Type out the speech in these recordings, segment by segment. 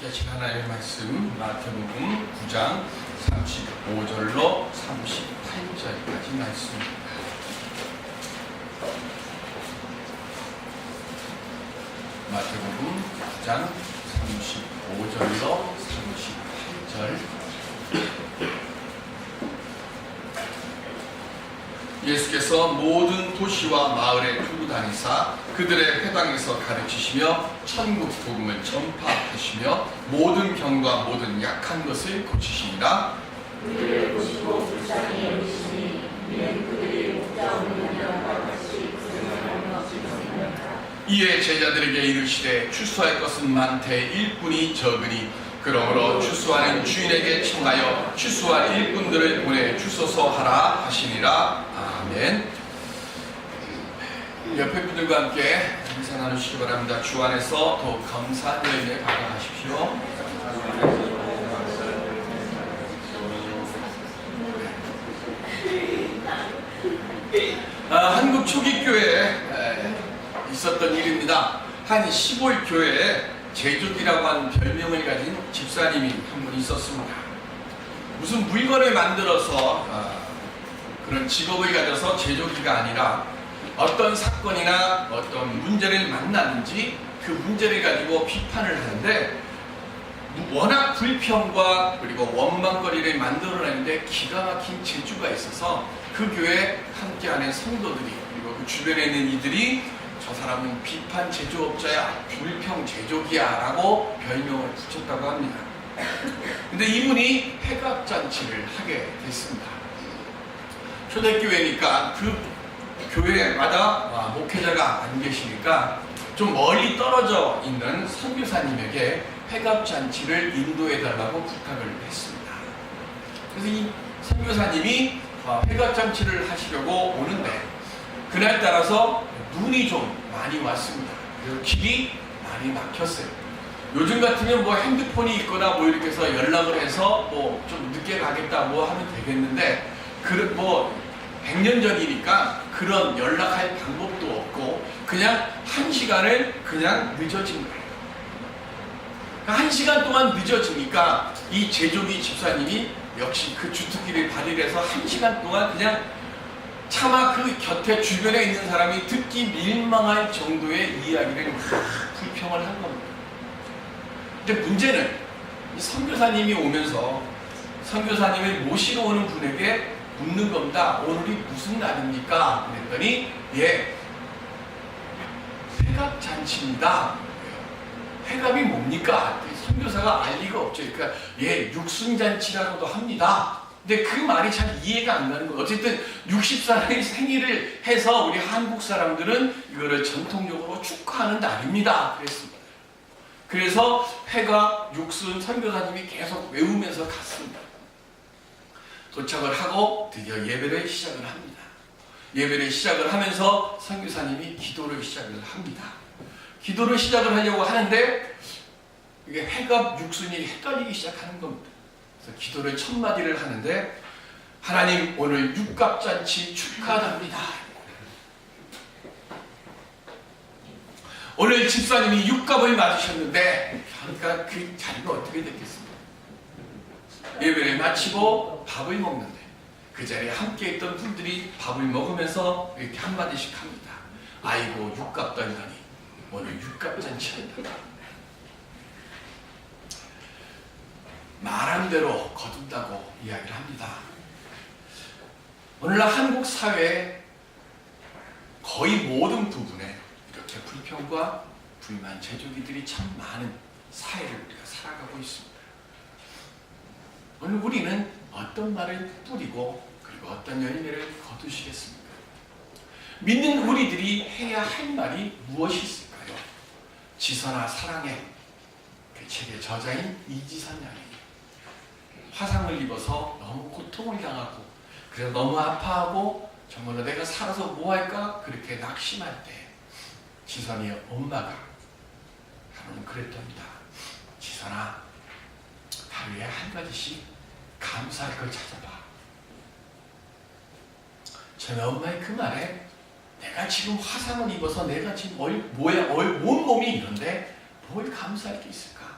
되신 하나님의 말씀 마태복음 9장 35절로 38절까지 말씀입니다. 마태복음 9장 35절로 38절. 예수께서 모든 도시와 마을에 두루 다니사 그들의 회당에서 가르치시며 천국 복음을 전파하시며 모든 병과 모든 약한 것을 고치시니라. 그들을 보시고 불쌍히 여기시니 이는 그들이 목자 없는 양과 같이 고생하는 것이니라. 이에 제자들에게 이르시되 추수할 것은 많되 일꾼이 적으니 그러므로 추수하는 주인에게 청하여 추수할 일꾼들을 보내 주소서 하라 하시니라. 아멘. 옆에 분들과 함께 인사 나누시기 바랍니다. 주 안에서 더욱 감사한 여인에 받아가십시오. 한국 초기 교회에 있었던 일입니다. 한 15일 교회에 제조기라고 하는 별명을 가진 집사님이 한 분 있었습니다. 무슨 물건을 만들어서 그런 직업을 가져서 제조기가 아니라 어떤 사건이나 어떤 문제를 만나는지 그 문제를 가지고 비판을 하는데 워낙 불평과 그리고 원망거리를 만들어내는데 기가 막힌 재주가 있어서 그 교회에 함께하는 성도들이 그리고 그 주변에 있는 이들이 저 사람은 비판 제조업자야, 불평 제조기야 라고 별명을 붙였다고 합니다. 근데 이분이 회갑잔치를 하게 됐습니다. 초대교회니까 그 교회마다 목회자가 안 계시니까 좀 멀리 떨어져 있는 선교사님에게 회갑잔치를 인도해달라고 부탁을 했습니다. 그래서 이 선교사님이 회갑잔치를 하시려고 오는데 그날따라서 눈이 좀 많이 왔습니다. 그래서 길이 많이 막혔어요. 요즘 같으면 뭐 핸드폰이 있거나 뭐 이렇게 해서 연락을 해서 뭐 좀 늦게 가겠다 뭐 하면 되겠는데 뭐 100년 전이니까 그런 연락할 방법도 없고 그냥 1시간을 그냥 늦어진 거예요. 1시간 동안 늦어지니까 이 제조기 집사님이 역시 그 주특기를 발휘해서 1시간 동안 그냥 차마 그 곁에 주변에 있는 사람이 듣기 민망할 정도의 이야기를 불평을 한 겁니다. 근데 문제는 이 선교사님이 오면서 선교사님을 모시러 오는 분에게 묻는 겁니다. 오늘이 무슨 날입니까? 그랬더니 회갑잔치입니다. 회갑이 뭡니까? 선교사가 알 리가 없죠. 그러니까 육순잔치라고도 합니다. 근데 그 말이 잘 이해가 안 가는 거예요. 어쨌든 60살의 생일을 해서 우리 한국 사람들은 이거를 전통적으로 축하하는 날입니다. 그랬습니다. 그래서 회갑, 육순 선교사님이 계속 외우면서 갔습니다. 도착을 하고 드디어 예배를 시작을 합니다. 예배를 시작을 하면서 선교사님이 기도를 시작을 합니다. 기도를 시작을 하려고 하는데 이게 회갑, 육순이 헷갈리기 시작하는 겁니다. 그래서 기도를 첫 마디를 하는데 하나님 오늘 육갑잔치 축하합니다. 오늘 집사님이 육갑을 맞으셨는데 그러니까 그 자리가 어떻게 됐겠습니까? 예배를 마치고 밥을 먹는데 그 자리에 함께 있던 분들이 밥을 먹으면서 이렇게 한마디씩 합니다. 아이고 육갑 떨다니 오늘 육갑잔치한다. 말한 대로 거둔다고 이야기를 합니다. 오늘날 한국 사회의 거의 모든 부분에 이렇게 불평과 불만, 제조기들이 참 많은 사회를 우리가 살아가고 있습니다. 오늘 우리는 어떤 말을 뿌리고 그리고 어떤 열매를 거두시겠습니까? 믿는 우리들이 해야 할 말이 무엇이 있을까요? 지선아 사랑해. 그 책의 저자인 이지선 양이 화상을 입어서 너무 고통을 당하고 그래서 너무 아파하고 정말로 내가 살아서 뭐 할까 그렇게 낙심할 때 지선이 엄마가 하루는 그랬답니다. 지선아 하루에 한 가지씩 감사할 걸 찾아봐. 저희 엄마의 그 말에 내가 지금 화상을 입어서 내가 지금 온몸이 이런데 뭘 감사할 게 있을까?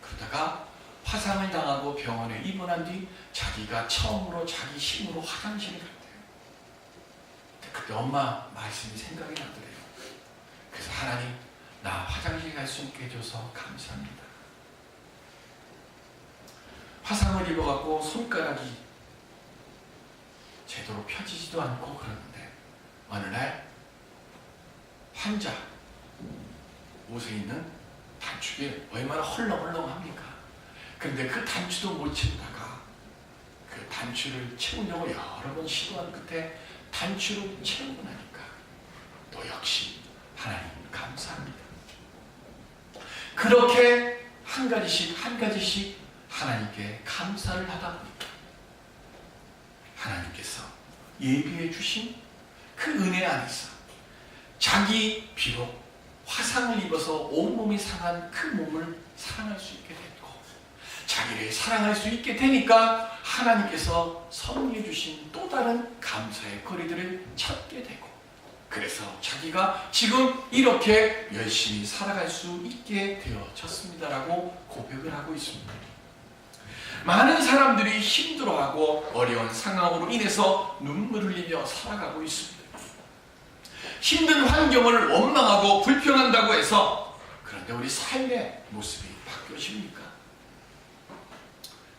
그러다가 화상을 당하고 병원에 입원한 뒤 자기가 처음으로 자기 힘으로 화장실에 갔대요. 그때 엄마 말씀이 생각이 나더래요. 그래서 하나님, 나 화장실 갈 수 있게 해줘서 감사합니다. 화상을 입어갖고 손가락이 제대로 펴지지도 않고 그러는데 어느 날 환자 옷에 있는 단추에 얼마나 헐렁헐렁합니까? 그런데 그 단추도 못 채우다가 그 단추를 채우려고 여러 번 시도한 끝에 단추를 채우고 나니까 또 역시 하나님 감사합니다. 그렇게 한 가지씩 하나님께 감사를 하다 보니까 하나님께서 예비해 주신 그 은혜 안에서 자기 비록 화상을 입어서 온몸이 상한 그 몸을 사랑할 수 있게 됐고 자기를 사랑할 수 있게 되니까 하나님께서 섭리해 주신 또 다른 감사의 거리들을 찾게 되고 그래서 자기가 지금 이렇게 열심히 살아갈 수 있게 되어졌습니다라고 고백을 하고 있습니다. 많은 사람들이 힘들어하고 어려운 상황으로 인해서 눈물을 흘리며 살아가고 있습니다. 힘든 환경을 원망하고 불평한다고 해서 그런데 우리 삶의 모습이 바뀌어집니까?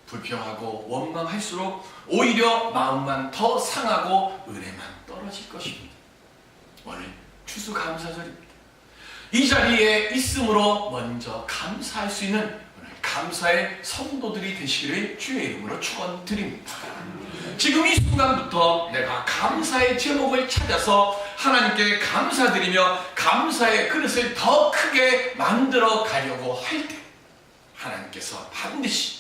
불평하고 원망할수록 오히려 마음만 더 상하고 은혜만 떨어질 것입니다. 오늘 추수감사절입니다. 이 자리에 있음으로 먼저 감사할 수 있는 오늘 감사의 성도들이 되시기를 주의 이름으로 축원드립니다. 지금 이 순간부터 내가 감사의 제목을 찾아서 하나님께 감사드리며 감사의 그릇을 더 크게 만들어 가려고 할 때 하나님께서 반드시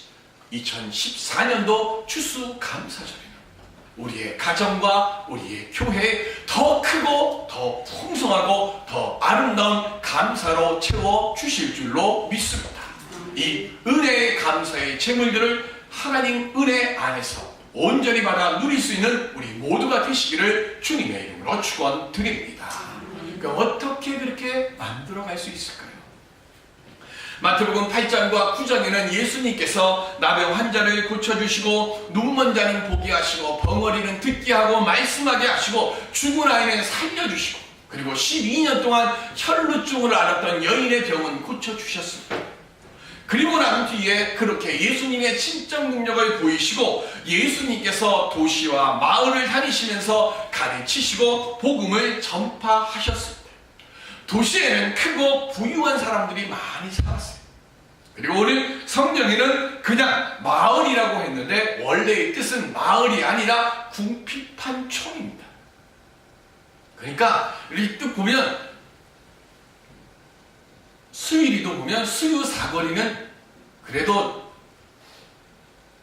2014년도 추수감사절에는 우리의 가정과 우리의 교회에 더 크고 더 풍성하고 더 아름다운 감사로 채워주실 줄로 믿습니다. 이 은혜의 감사의 재물들을 하나님 은혜 안에서 온전히 받아 누릴 수 있는 우리 모두가 되시기를 주님의 이름으로 축원드립니다. 그러니까 어떻게 그렇게 만들어갈 수 있을까요? 마태복음 8장과 9장에는 예수님께서 나병 환자를 고쳐주시고 눈먼 자는 보게 하시고 벙어리는 듣게 하고 말씀하게 하시고 죽은 아이는 살려주시고 그리고 12년 동안 혈루증을 앓았던 여인의 병은 고쳐주셨습니다. 그리고 난 뒤에 그렇게 예수님의 친정 능력을 보이시고 예수님께서 도시와 마을을 다니시면서 가르치시고 복음을 전파하셨습니다. 도시에는 크고 부유한 사람들이 많이 살았어요. 그리고 오늘 성경에는 그냥 마을이라고 했는데 원래의 뜻은 마을이 아니라 궁핍한 촌입니다. 그러니까 이 뜻 보면 수유리도 보면 수유사거리는 그래도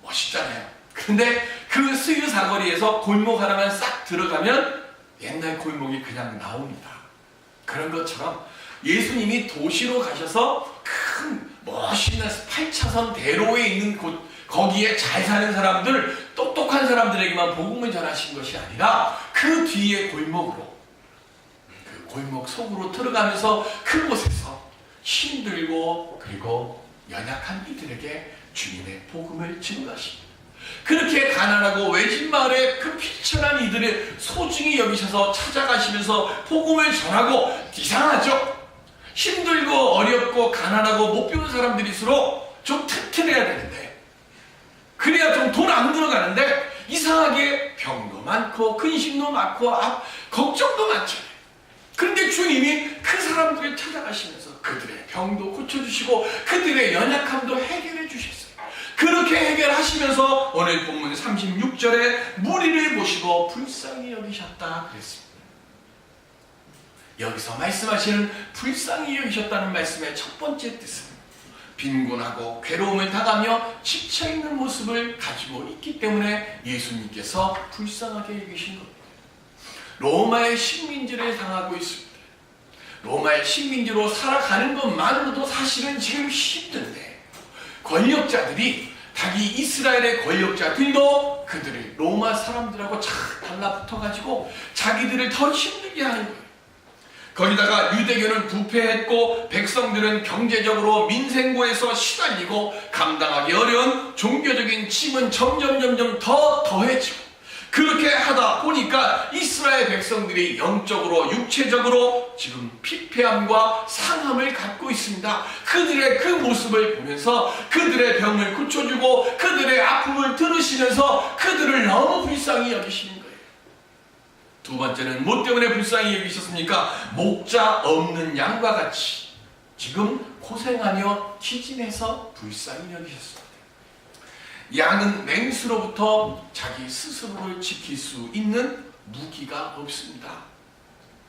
멋있잖아요. 근데 그 수유사거리에서 골목 하나만 싹 들어가면 옛날 골목이 그냥 나옵니다. 그런 것처럼 예수님이 도시로 가셔서 큰 멋있는 8차선 대로에 있는 곳 거기에 잘 사는 사람들, 똑똑한 사람들에게만 복음을 전하신 것이 아니라 그 뒤에 골목으로 그 골목 속으로 들어가면서 그곳에서 힘들고 그리고 연약한 이들에게 주님의 복음을 증거하십니다. 그렇게 가난하고 외진 마을에 그 비천한 이들을 소중히 여기셔서 찾아가시면서 복음을 전하고 이상하죠? 힘들고 어렵고 가난하고 못 배운 사람들일수록 좀 튼튼해야 되는데 그래야 좀 돈 안 들어가는데 이상하게 병도 많고 근심도 많고 걱정도 많잖아요. 그런데 주님이 그 사람들을 찾아가시면서 그들의 병도 고쳐주시고 그들의 연약함도 해결해 주셨어요. 그렇게 해결하시면서 오늘 본문 36절에 무리를 보시고 불쌍히 여기셨다 그랬습니다. 여기서 말씀하시는 불쌍히 여기셨다는 말씀의 첫 번째 뜻은 빈곤하고 괴로움을 당하며 지쳐있는 모습을 가지고 있기 때문에 예수님께서 불쌍하게 여기신 겁니다. 로마의 식민지를 당하고 있습니다. 로마의 식민지로 살아가는 것만으로도 사실은 지금 힘든데 권력자들이 자기 이스라엘의 권력자들도 그들을 로마 사람들하고 착 달라붙어가지고 자기들을 더 힘들게 하는 거예요. 거기다가 유대교는 부패했고 백성들은 경제적으로 민생고에서 시달리고 감당하기 어려운 종교적인 짐은 점점 더 더해지고, 그렇게 하다 보니까 이스라엘 백성들이 영적으로 육체적으로 지금 피폐함과 상함을 갖고 있습니다. 그들의 그 모습을 보면서 그들의 병을 고쳐주고 그들의 아픔을 들으시면서 그들을 너무 불쌍히 여기시는 거예요. 두 번째는 뭐 때문에 불쌍히 여기셨습니까? 목자 없는 양과 같이 지금 고생하며 기진해서 불쌍히 여기셨습니다. 양은 맹수로부터 자기 스스로를 지킬 수 있는 무기가 없습니다.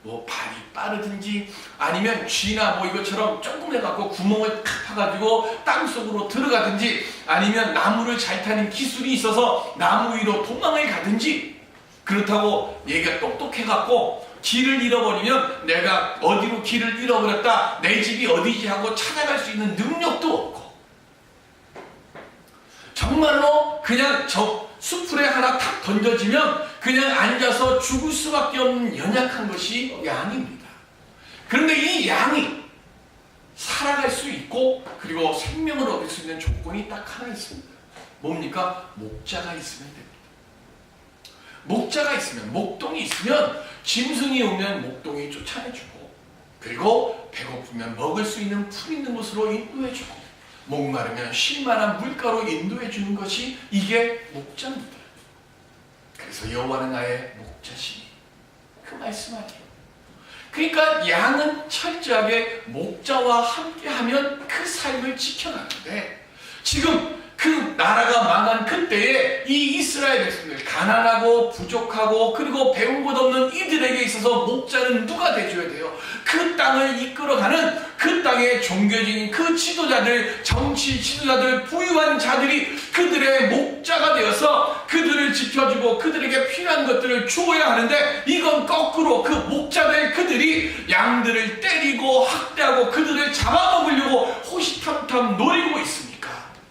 뭐 발이 빠르든지 아니면 쥐나 뭐 이것처럼 조금 해갖고 구멍을 탁 파가지고 땅속으로 들어가든지 아니면 나무를 잘 타는 기술이 있어서 나무 위로 도망을 가든지, 그렇다고 얘가 똑똑해갖고 길을 잃어버리면 내가 어디로 길을 잃어버렸다, 내 집이 어디지 하고 찾아갈 수 있는 능력도 없고, 정말로 그냥 저 수풀에 하나 탁 던져지면 그냥 앉아서 죽을 수밖에 없는 연약한 것이 양입니다. 그런데 이 양이 살아갈 수 있고 그리고 생명을 얻을 수 있는 조건이 딱 하나 있습니다. 뭡니까? 목자가 있으면 됩니다. 목자가 있으면, 목동이 있으면 짐승이 오면 목동이 쫓아내주고, 그리고 배고프면 먹을 수 있는 풀 있는 곳으로 인도해주고, 목마르면 쉴만한 물가로 인도해 주는 것이 이게 목자입니다. 그래서 여호와는 나의 목자시니, 그 말씀 아니에요. 그러니까 양은 철저하게 목자와 함께하면 그 삶을 지켜가는데, 지금 그 나라가 망한 그때에 이 이스라엘 백성들, 가난하고 부족하고 그리고 배운 것 없는 이들에게 있어서 목자는 누가 돼줘야 돼요? 그 땅을 이끌어가는 그 땅의 종교적인 그 지도자들, 정치 지도자들, 부유한 자들이 그들의 목자가 되어서 그들을 지켜주고 그들에게 필요한 것들을 주어야 하는데, 이건 거꾸로 그 목자들 그들이 양들을 때리고 학대하고 그들을 잡아먹으려고 호시탐탐 노리고 있으니까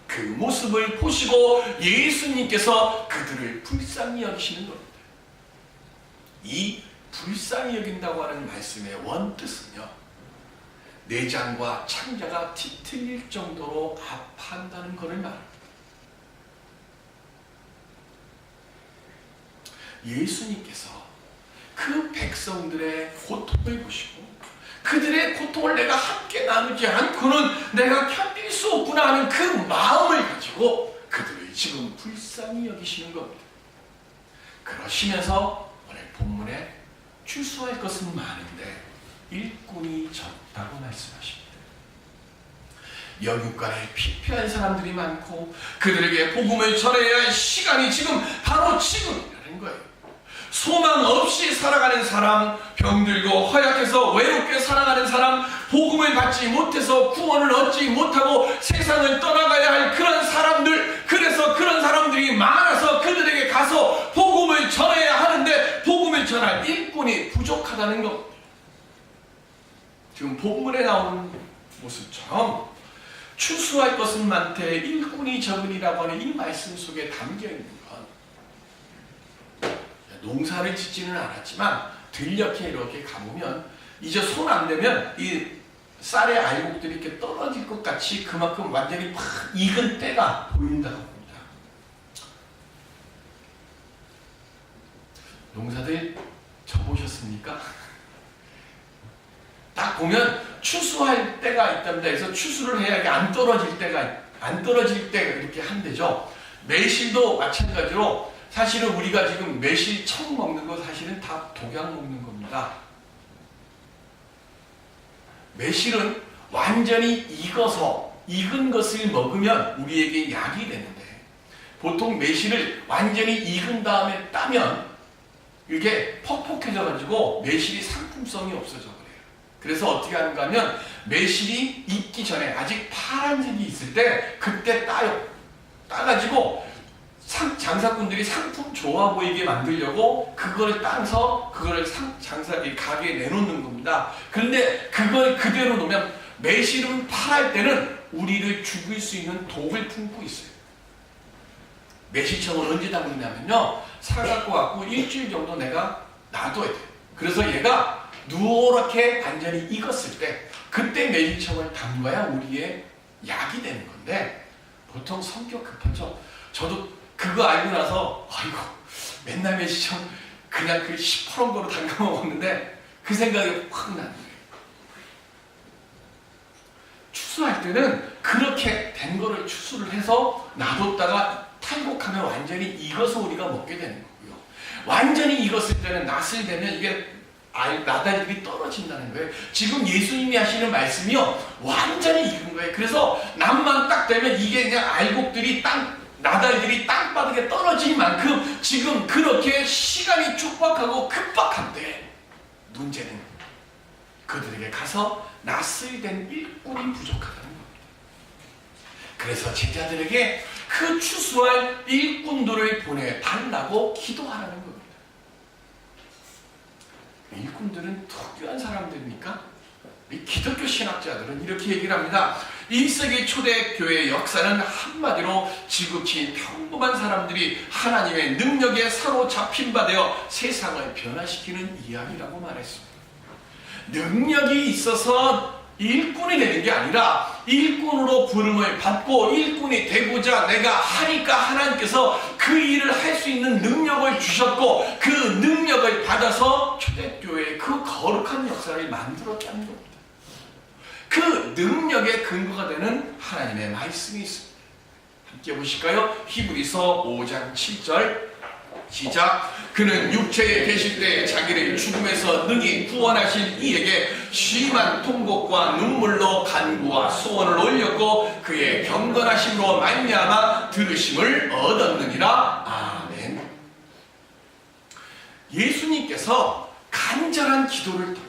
그 모습을 보시고 예수님께서 그들을 불쌍히 여기시는 겁니다. 이 불쌍히 여긴다고 하는 말씀의 원뜻은요, 내장과 창자가 뒤틀릴 정도로 아파한다는 것을 말합니다. 예수님께서 그 백성들의 고통을 보시고 그들의 고통을 내가 함께 나누지 않고는 내가 견딜 수 없구나 하는 그 마음을 가지고 그들을 지금 불쌍히 여기시는 겁니다. 그러시면서 오늘 본문에 추수할 것은 많은데 일꾼이 적다고 말씀하십니다. 영육간에 피폐한 사람들이 많고 그들에게 복음을 전해야 할 시간이 지금 바로 지금이라는 거예요. 소망 없이 살아가는 사람, 병들고 허약해서 외롭게 살아가는 사람, 복음을 받지 못해서 구원을 얻지 못하고 세상을 떠나가야 할 그런 사람들, 그래서 그런 사람들이 많아서 그들에게 가서 복음을 전해야 하는데 복음을 전할 일꾼이 부족하다는 겁니다. 지금 본문에 나오는 모습처럼 추수할 것은 많되 일꾼이 적으리라고 하는 이 말씀 속에 담겨있는 건, 농사를 짓지는 않았지만 들녘에 이렇게 가보면 이제 손 안 대면 이 쌀의 알곡들이 이렇게 떨어질 것 같이 그만큼 완전히 막 익은 때가 보인다고 합니다. 농사들 져보셨습니까? 딱 보면 추수할 때가 있답니다. 그래서 추수를 해야 이게 안 떨어질 때 이렇게 한대죠. 매실도 마찬가지로 사실은 우리가 지금 매실 청 먹는 거 사실은 다 독약 먹는 겁니다. 매실은 완전히 익은 것을 먹으면 우리에게 약이 되는데, 보통 매실을 완전히 익은 다음에 따면 이게 퍽퍽해져 가지고 매실이 상품성이 없어져 그래요. 그래서 어떻게 하는가 하면 매실이 익기 전에 아직 파란색이 있을 때 그때 따요. 따가지고 장사꾼들이 상품 좋아 보이게 만들려고 그걸 따서 그걸 가게에 내놓는 겁니다. 그런데 그걸 그대로 놓으면 매실은 파랄 때는 우리를 죽일 수 있는 독을 품고 있어요. 매실청을 언제 담그냐면요, 사갖고 일주일 정도 내가 놔둬야 돼요. 그래서 얘가 누렇게 완전히 익었을 때 그때 매실청을 담가야 우리의 약이 되는 건데 보통 성격 급하죠. 저도 그거 알고 나서 아이고 맨날 매실청 그냥 그 시퍼런 거로 담가 먹었는데 그 생각이 확 나는 거예요. 추수할 때는 그렇게 된 거를 추수를 해서 놔뒀다가 탈곡하면 완전히 익어서 우리가 먹게 되는 거고요. 완전히 익었을 때는 낫을 되면 이게 나달들이 떨어진다는 거예요. 지금 예수님이 하시는 말씀이요 완전히 익은 거예요. 그래서 낫만 딱 되면 이게 그냥 알곡들이 나달들이 땅바닥에 떨어질 만큼 지금 그렇게 시간이 촉박하고 급박한데 문제는 그들에게 가서 낫을 된 일꾼이 부족하다는 겁니다. 그래서 제자들에게 그 추수할 일꾼들을 보내달라고 기도하라는 겁니다. 일꾼들은 특유한 사람들입니까? 기독교 신학자들은 이렇게 얘기를 합니다. 1세기 초대 교회의 역사는 한마디로 지극히 평범한 사람들이 하나님의 능력에 사로잡힌 바 되어 세상을 변화시키는 이야기라고 말했습니다. 능력이 있어서 일꾼이 되는 게 아니라 일꾼으로 부름을 받고 일꾼이 되고자 내가 하니까 하나님께서 그 일을 할 수 있는 능력을 주셨고 그 능력을 받아서 초대교회의 그 거룩한 역사를 만들었다는 겁니다. 그 능력의 근거가 되는 하나님의 말씀이 있습니다. 함께 보실까요? 히브리서 5장 7절 시작. 그는 육체에 계실 때 자기를 죽음에서 능히 구원하실 이에게 심한 통곡과 눈물로 간구와 소원을 올렸고 그의 경건하심으로 말미암아 들으심을 얻었느니라. 아멘. 예수님께서 간절한 기도를 통해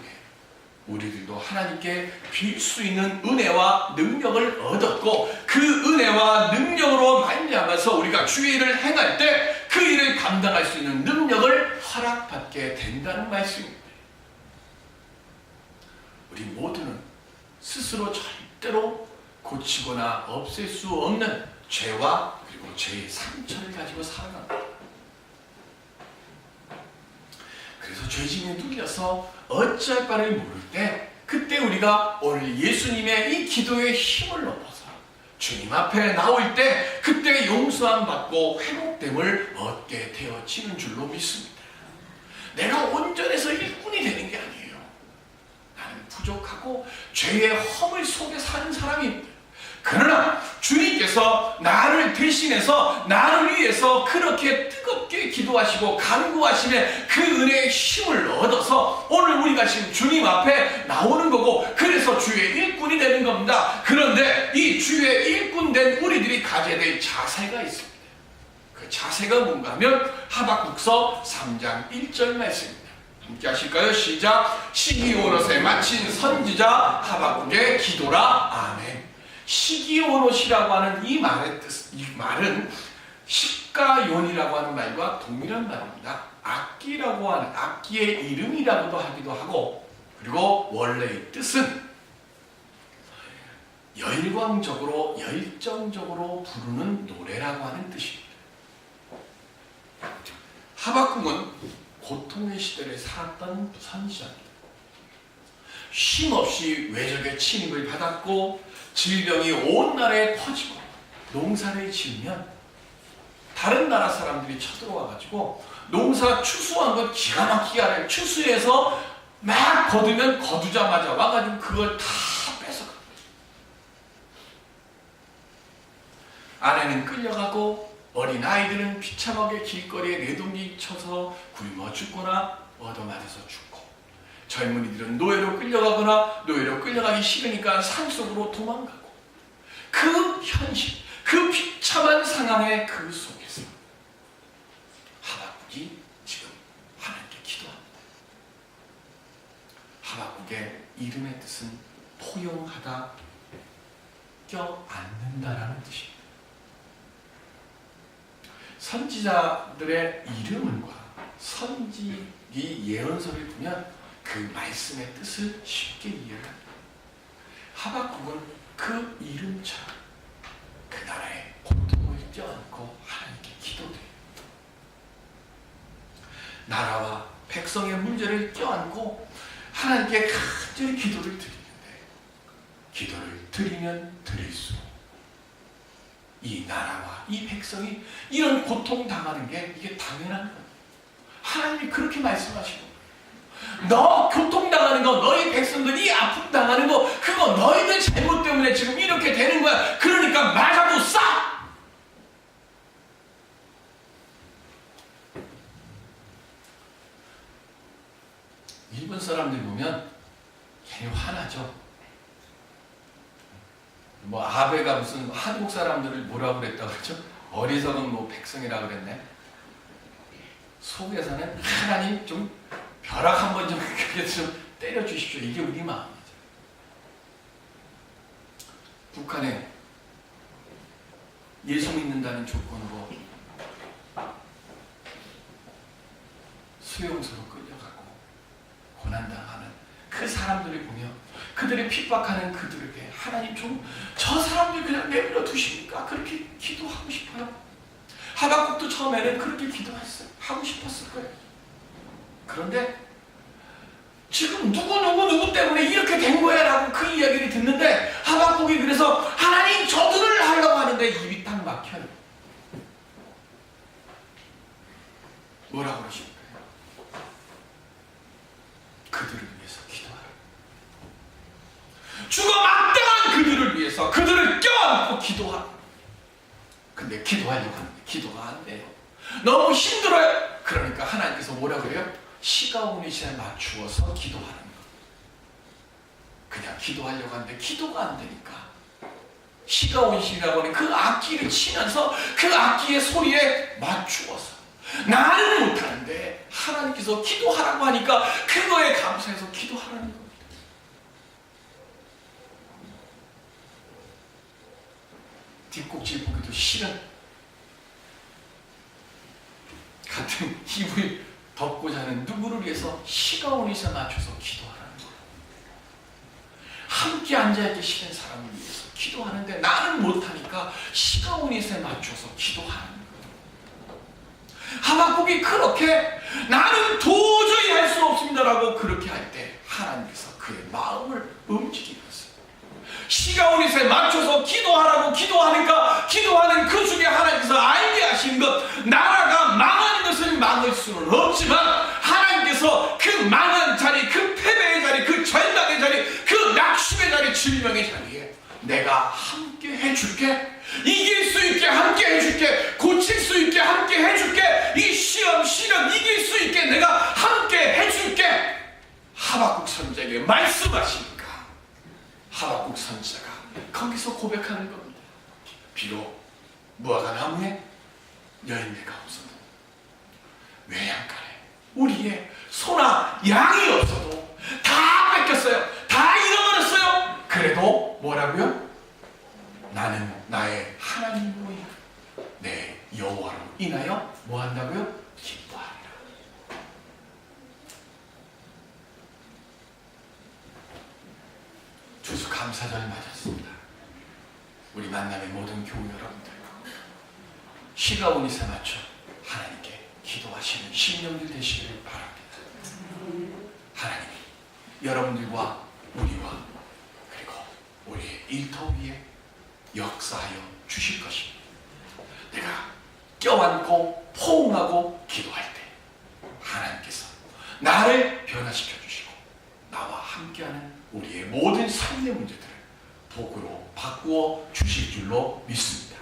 우리들도 하나님께 빌 수 있는 은혜와 능력을 얻었고 그 은혜와 능력으로 말미암아서 우리가 주의 일을 행할 때 그 일을 감당할 수 있는 능력을 허락받게 된다는 말씀입니다. 우리 모두는 스스로 절대로 고치거나 없앨 수 없는 죄와 그리고 죄의 상처를 가지고 살아갑니다. 그래서 죄짐에 눌려서 어찌할 바를 모를 때 그때 우리가 오늘 예수님의 이 기도의 힘을 얻어서 주님 앞에 나올 때 그때 용서함 받고 회복됨을 얻게 되어지는 줄로 믿습니다. 내가 온전해서 일꾼이 되는 게 아니에요. 나는 부족하고 죄의 허물 속에 사는 사람입니다. 그러나 주님께서 나를 대신해서 나를 위해서 그렇게 뜨겁게 기도하시고 간구하시며 그 은혜의 힘을 얻어서 오늘 우리가 지금 주님 앞에 나오는 거고 그래서 주의 일꾼이 되는 겁니다. 그런데 이 주의 일꾼 된 우리들이 가져야 될 자세가 있습니다. 그 자세가 뭔가 하면 하박국서 3장 1절 말씀입니다. 함께 하실까요? 시작. 시기오롯에 마친 선지자 하박국의 기도라. 아멘. 시기오롯이라고 하는 이 말은 십가요니라고 하는 말과 동일한 말입니다. 악기라고 하는 악기의 이름이라고도 하기도 하고 그리고 원래의 뜻은 열광적으로 열정적으로 부르는 노래라고 하는 뜻입니다. 하박국은 고통의 시대를 살았던 선지자입니다. 쉼없이 외적의 침입을 받았고 질병이 온 나라에 퍼지고 농사를 지으면 다른 나라 사람들이 쳐들어와가지고 농사 추수한 것 기가 막히게 하래. 추수해서 막 거두면 거두자마자 와가지고 그걸 다 뺏어갑니다. 아내는 끌려가고 어린 아이들은 비참하게 길거리에 내동기 쳐서 굶어 죽거나 얻어맞아서 죽고 젊은이들은 노예로 끌려가거나 노예로 끌려가기 싫으니까 산속으로 도망가고 그 현실, 그 비참한 상황의 그 속에서 하박국이 지금 하나님께 기도합니다. 하박국의 이름의 뜻은 포용하다, 껴안는다라는 뜻입니다. 선지자들의 이름과 선지기 예언서를 보면 그 말씀의 뜻을 쉽게 이해합니다. 하박국은 그 이름처럼 그 나라의 고통을 껴안고 하나님께 기도드립니다. 나라와 백성의 문제를 껴안고 하나님께 간절히 기도를 드리는데 기도를 드리면 드릴수록 이 나라와 이 백성이 이런 고통당하는 게 이게 당연한 거예요. 하나님이 그렇게 말씀하시고 너 고통당하는 거, 너희 백성들이 아픔 당하는 거, 그거 너희들 잘못 때문에 지금 이렇게 되는 거야. 그러니까 맞아도 싸! 일본 사람들 보면 괜히 화나죠. 뭐 아베가 무슨 한국 사람들을 뭐라고 그랬다고 그랬죠? 어리석은 뭐 백성이라고 그랬네. 속에서는 하나님 좀 벼락 한번 좀 그렇게 좀 때려주십시오. 이게 우리 마음이죠. 북한에 예수 믿는다는 조건으로 수용소로 끌려가고 고난당하는 그 사람들을 보며 그들이 핍박하는 그들에게 하나님 좀 저 사람들 그냥 내버려 두십니까? 그렇게 기도하고 싶어요. 하박국도 처음에는 그렇게 기도했어요. 하고 싶었을 거예요. 그런데 지금 누구 때문에 이렇게 된 거야 라고 그 이야기를 듣는데 하박국이 그래서 하나님 저들을 하려고 하는데 입이 딱 막혀요. 뭐라고 그러십니까? 그들을 위해서 기도하라. 죽어 막당한 그들을 위해서 그들을 껴안고 기도하라. 근데 기도하려고 하는데 기도가 안 돼요. 너무 힘들어요. 그러니까 하나님께서 뭐라고 그래요? 시가 오는 시간에 맞추어서 기도하는 거. 그냥 기도하려고 하는데 기도가 안 되니까 시가 온 시라고 하는 그 악기를 치면서 그 악기의 소리에 맞추어서 나는 못하는데 하나님께서 기도하라고 하니까 그거에 감사해서 기도하라는 겁니다. 뒷꼭질 보기도 싫은 같은 이불 덮고 자는 누구를 위해서 시가 온 시에 맞춰서 기도하라는 거예요. 함께 앉아있기 싫은 사람을 위해서 기도하는데 나는 못하니까 시가 온 시에 맞춰서 기도하라는 거예요. 하박국이 그렇게 나는 도저히 할 수 없습니다라고 그렇게 할 때 하나님께서 그의 마음을 움직이셨어요. 시가 온 시에 맞춰서 기도하라고 기도하니까 기도하는 그 중에 하나님께서 알게 하신 것, 나라가 망하는 것을 막을 수는 없지만 하나님께서 그 망한 자리, 그 패배의 자리, 그 절망의 자리, 그 낙심의 자리, 질병의 자리에 내가 함께 해줄게. 이길 수 있게 함께 해줄게. 고칠 수 있게 함께 해줄게. 이 시험 이길 수 있게 내가 함께 해줄게. 하박국 선지자에게 말씀하시니까 하박국 선지자가 거기서 고백하는 겁니다. 비록 무화과 나무에 열매가 없어도 외양간에 우리의 소나 양이 없어도 다 뺏겼어요. 다 잃어버렸어요. 그래도 뭐라고요? 나는 나의 하나님으로 내 여호와로 인하여 뭐 한다고요? 기뻐하리라. 추수감사절을 맞았습니다. 우리 만남의 모든 교우 여러분들, 시가 온 시에 맞춰 하나님께 기도하시는 심령들 되시기를 바랍니다. 하나님이 여러분들과 우리와 그리고 우리의 일터 위에 역사하여 주실 것입니다. 내가 껴안고 포옹하고 기도할 때 하나님께서 나를 변화시켜 주시고 나와 함께하는 우리의 모든 삶의 문제들을 복으로 바꾸어 주실 줄로 믿습니다.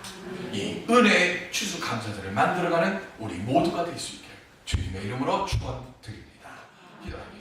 이 은혜의 추수감사절을 만들어가는 우리 모두가 될 수 있게 주님의 이름으로 축원드립니다. 기도합니다.